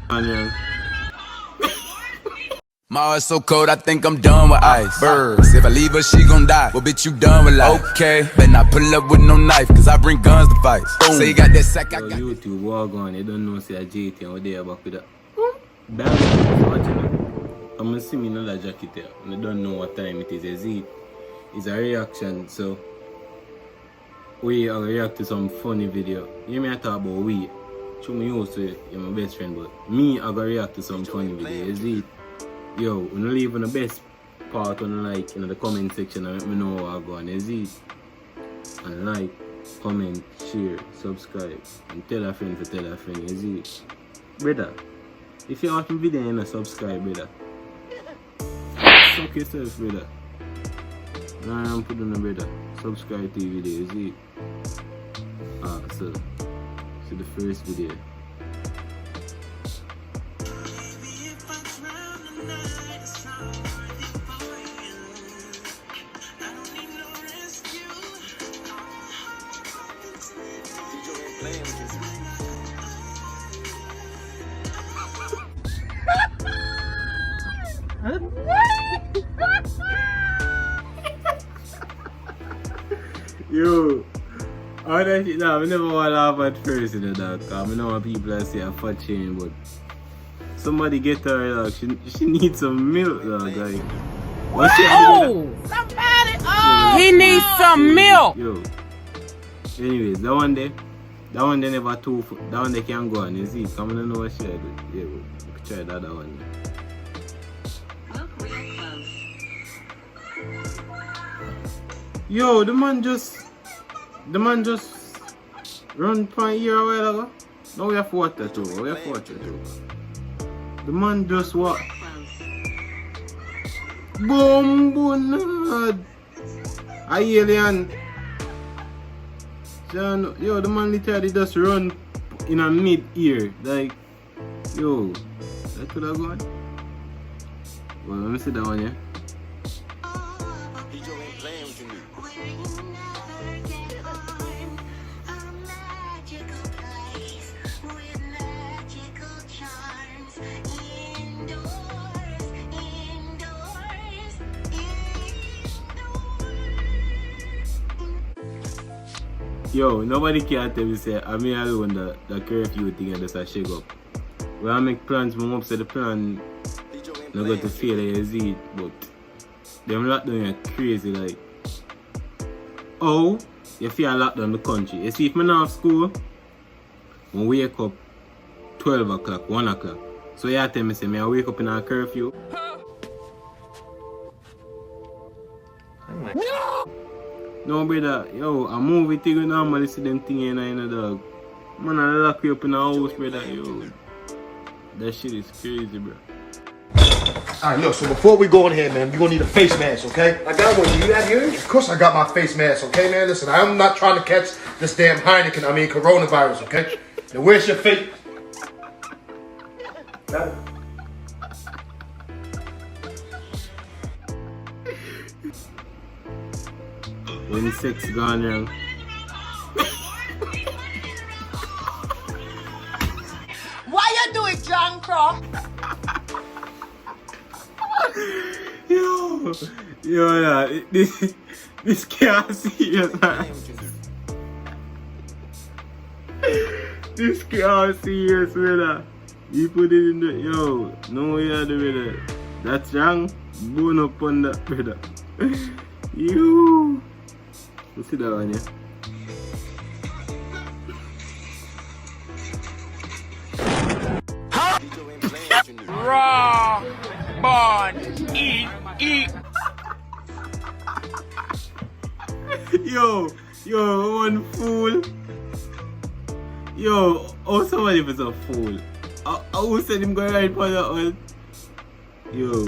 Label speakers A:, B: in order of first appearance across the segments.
A: My heart's so cold, I think I'm done with ice. Birds, if I leave her, she gon' die. Well, bitch, you done with life. Okay, better not pull up with no knife, cause I bring guns to fight. Say you got that sack, I got
B: YouTube, walk on, you don't know, say a JT and what they are back with that. Damn, watching it. I'm gonna see me another jacket here, and I don't know what time it is. It's a reaction, so we are react to some funny video. You may talk about we. Show me used to it, you're my best friend, but me, I gonna react to some funny video. Is it? Yo, when you leave on the best part on like in the comment section and let me know how I go on. Is it? And like, comment, share, subscribe, and tell a friend to tell a friend. Is it? Brother, if you're watching video and you not subscribe, brother, suck yourself, brother. Nah, I'm putting on brother. Subscribe to the video. Is it? So the first video. Yo, all that shit, nah, I never want to laugh at first in the dog, cause I know what people are saying a fat chain, but somebody get her, dog, she needs some milk, dog, like.
C: Oh! Somebody! Oh! He needs some milk!
B: Yo. Anyways, that one they never too, that one they can go on, you see, come on, know what she do. Yeah, we can try that other one. Yo, the man just run for a year a while ago. Now we have to watch that too. The man just what? Boom, boom, a alien. Yo, the man literally just run in a mid-ear. Like, yo, that could have gone. Well, let me see that one, yeah. Yo, nobody can tell me say I mean alone the curfew thing and just a shake up. When I make plans, my mom said the plan not going to fail as it, but them lockdown are crazy like. Oh, you feel lockdown the country. You see if I not have school, I wake up 12 o'clock, 1 o'clock. So you tell me say I wake up in a curfew. No! No, brother, yo, a movie thing, you normally see them thing in the dog. Man, I lock you up in a house, brother, yo. That shit is crazy, bro.
D: Alright, look, so before we go in here, man, you're gonna need a face mask, okay?
E: I got one. Do you have yours?
D: Of course I got my face mask, okay, man? Listen, I'm not trying to catch this damn coronavirus, okay? Now, where's your face?
E: Got it.
B: When sex gone wrong.
C: Why you do it, John Croft?
B: Yo, this can't serious, man. This can't serious, brother. You put it in the, yo, no way out of it. That's wrong. Bone up on that, brother. You. Let's see that one, yeah.
C: Raw, born, eat.
B: Yo, one fool. Yo, oh, somebody was a fool. Who said him going right for that one? Yo,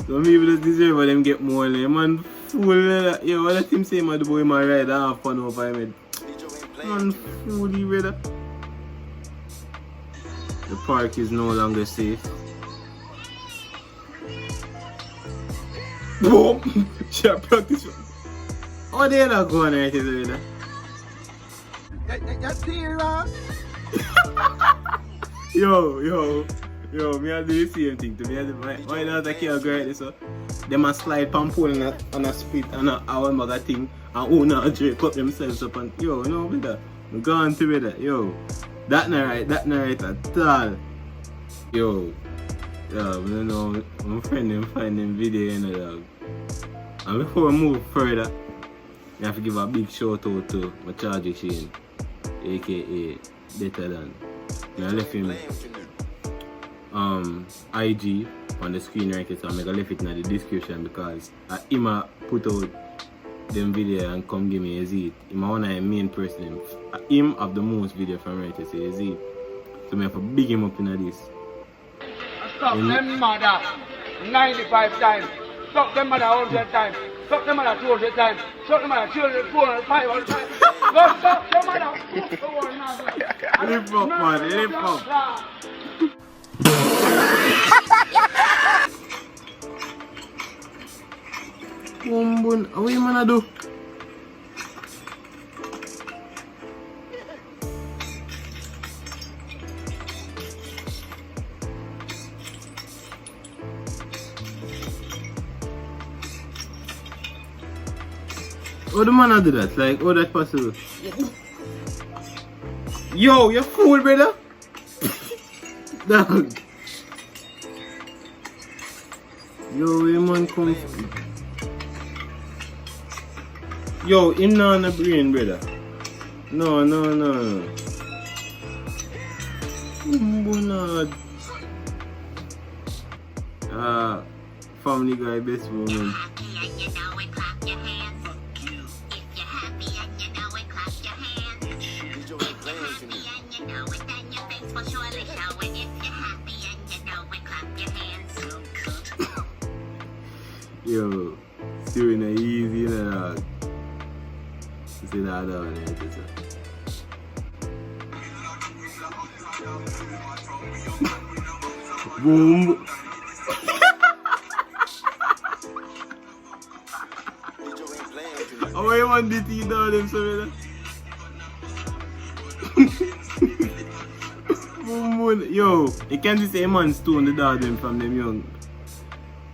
B: some people just deserve for them get more than man. Fool, yo, what let him say, man, the boy, man, ride and have fun over him. Man, fool, you brother. The park is no longer safe. Boom! Shall practice. Oh, they're not going right here, brother.
E: That's here,
B: Yo, me I do the same thing to me. Why not I can't go right this so? Them a slide pan pole on a split and a one bag of thing and who not Drake cut themselves up and yo, no brother. I'm going to be that, yo. That not right at all. Yo, you know, my friend them find them video in the dog. And before we move further, I have to give a big shout out to my Charlie Shane, aka Better Than. I left him IG on the screen right here, so I'm gonna leave it in the description because him put out them video and come give me a seat. Him one of the main person. Him have the most video from right here, so a seat. So I have to big him up in this.
E: Stop them mother 95 times. Stop them mother 100 times. Stop them mother 200 times. Stop them mother 300, 400, 500 times. Go stop them mother.
B: Lift up, man. Lift up. Boom, what you man do? How the man do that? Like, how that possible? Yo, you fool, brother! Dog. Yo, where man come from? Yo, him not on the brain, brother. No. Bonard. Family guy, best woman. Yo, doing it easy, you know. See that down there, boom. How you want this to down them, so boom. Yo, you can't just say man stone the dog them from them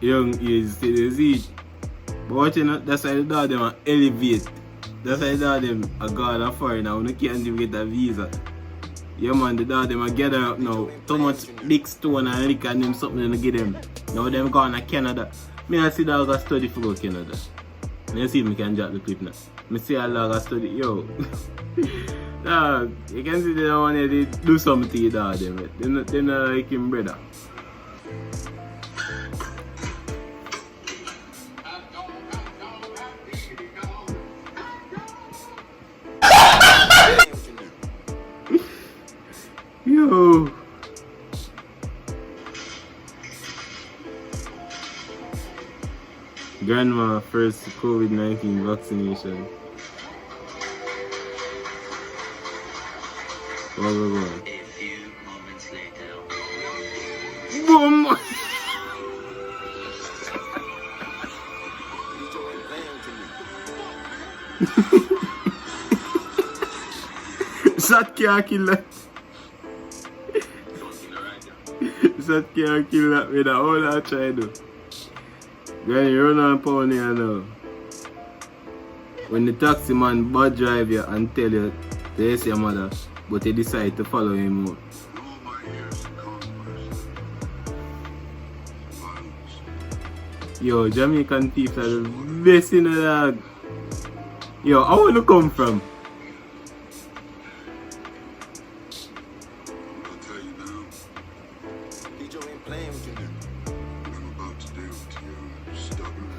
B: young age, see it. But watching that, that's why the dog them elevate. That's why the dog them are gone and foreign now. You can't even get a visa. Yeah man, the dog them are gather up now. Too much big stone and lick and them something to get them. Now them gone to Canada. Me I see dog a study for go Canada. Me see me can drop the clip now. Me see a dog a study. Yo. Dog, you can see they don't want to do something to the dog them. They not like him brother. Yo. Grandma first COVID-19 vaccination. Where we going?
F: A few moments later.
B: Boom! Shot can't kill that. Shot can't kill that with all I try to do. Granny, run on pound here now. When the taxi man bad drive you and tell you to ask your mother, but you decide to follow him more. Yo, Jamaican people are the best in the dog. Yo, I want to come from.
G: I'll tell you now. DJ ain't playing with you. What I'm about to do to you, stubborn,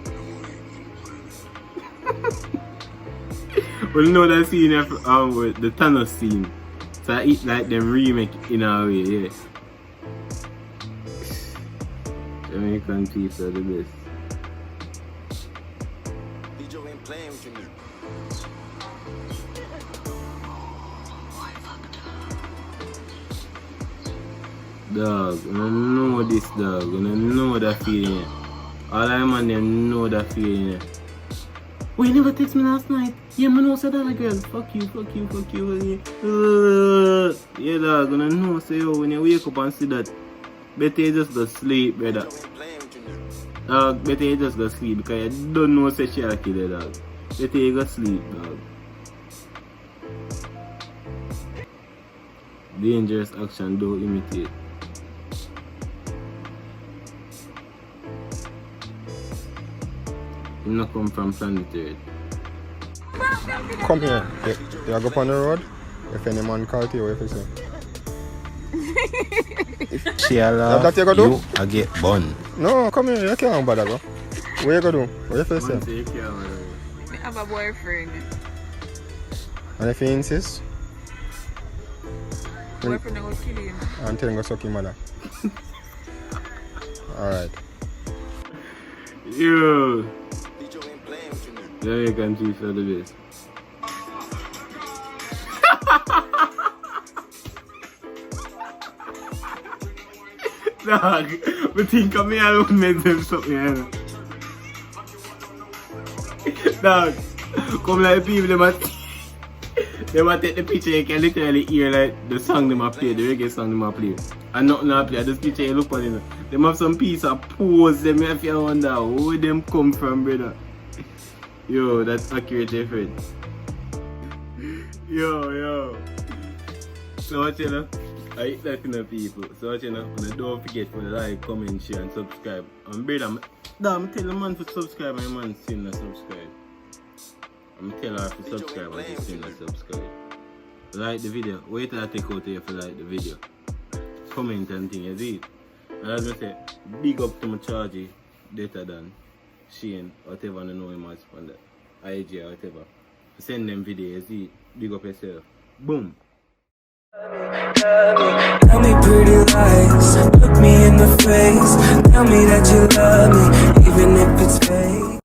G: annoying little planet.
B: Well, you know that scene with the Thanos scene. So I eat like them remake in a way, yeah. Jamaican people are the best.
G: DJ ain't playing with you.
B: Dog, I know this dog, I know that feeling. All I man them know that feeling. Why you never text me last night? Yeah, man, say that girl. Fuck you. Yeah, dog, gonna know, say, yo, when you wake up and see that, better you just go sleep, brother. Dog, better you just go sleep because you don't know say she a kid, dog. Better you go sleep, dog. Dangerous action, don't imitate. You not come from planet Earth.
H: Come here. You go on the road? If any man call to you, what you say?
I: Sheila,
H: That you go do?
I: I get bun.
H: No, come here. You can't bother go. What you go do? What you say?
B: Man say you can't, man.
C: I have a boyfriend.
H: And if he insists,
C: Boyfriend I go kill him.
H: and tell him go suck him mother. Alright.
B: Yo,
G: DJ ain't playing with you, nigga.
B: now you can choose for the best. Dog, but think of me alone make them something, you know. Dog, come like people, they might take the picture, you can literally hear like the song they might play, the reggae song they might play. And nothing I play, this picture you look at it. They have some piece of pose, them if you wonder where them come from, brother. Yo, that's accurate, friend. Yo. So what you know? I hate that kind of people. So what you know? Don't forget to like, comment, share and subscribe. And brother, I'm telling the man to subscribe and man still not subscribe. I'm telling her to subscribe and she still not subscribe. Like the video. Wait till I take out here for like the video. Comment and thing, you see it? And as I say, big up to my chargy, better than Shane, whatever I know him as on the IG or whatever. Send them videos, you see it? Big up yourself. Boom.
J: Tell me pretty lies, look me in the face. Tell me that you love me, even if it's fake.